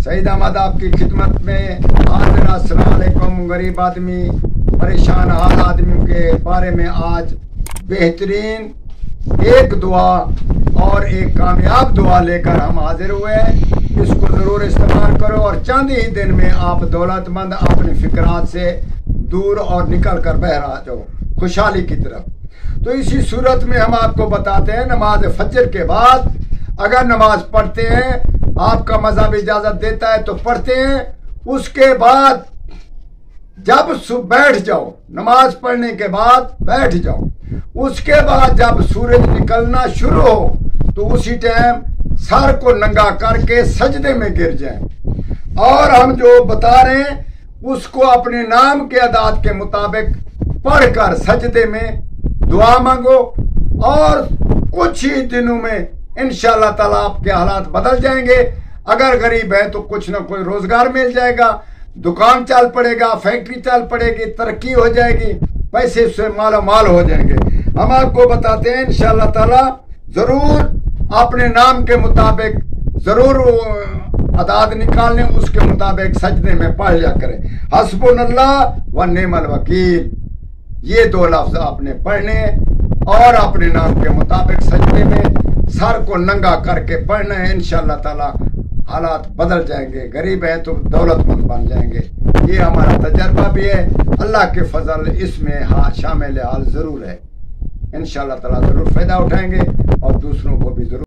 सईद अहमद आपकी खिदमत में हाजिर। अस्सलाम वालेकुम। गरीब आदमी, परेशान हाल आदमियों के बारे में आज बेहतरीन एक दुआ और एक कामयाब दुआ लेकर हम हाजिर हुए हैं। इसको ज़रूर इस्तेमाल करो और चंद ही दिन में आप दौलतमंद अपने फिक्रात से दूर और निकल कर बहर आ जाओ खुशहाली की तरफ। तो इसी सूरत में हम आपको बताते हैं, नमाज फजर के बाद अगर नमाज पढ़ते हैं, आपका मज़हब इजाजत देता है तो पढ़ते हैं। उसके बाद जब बैठ जाओ, नमाज पढ़ने के बाद बैठ जाओ, उसके बाद जब सूरज निकलना शुरू हो तो उसी टाइम सर को नंगा करके सजदे में गिर जाएं। और हम जो बता रहे हैं उसको अपने नाम के अदाद के मुताबिक पढ़कर सजदे में दुआ मांगो और कुछ ही दिनों में इंशाअल्लाह ताला आपके हालात बदल जाएंगे। अगर गरीब है तो कुछ ना कोई रोजगार मिल जाएगा, दुकान चल पड़ेगा, फैक्ट्री चल पड़ेगी, तरक्की हो जाएगी, पैसे से मालो माल हो जाएंगे। हम आपको बताते हैं इंशाअल्लाह ताला जरूर अपने नाम के मुताबिक जरूर अदाद निकालने, उसके मुताबिक सजदे में पढ़ लिया करें हस्बुनल्लाह व निअमल वकील। ये दो लफ्ज आपने पढ़ने और अपने नाम के मुताबिक सजदे में सर को नंगा करके पढ़ना है। इंशाअल्लाह ताला हालात बदल जाएंगे। गरीब है तो दौलतमंद बन जाएंगे। ये हमारा तजर्बा भी है। अल्लाह के फजल इसमें शामिल हाल जरूर है। इंशाअल्लाह ताला जरूर फायदा उठाएंगे और दूसरों को भी जरूर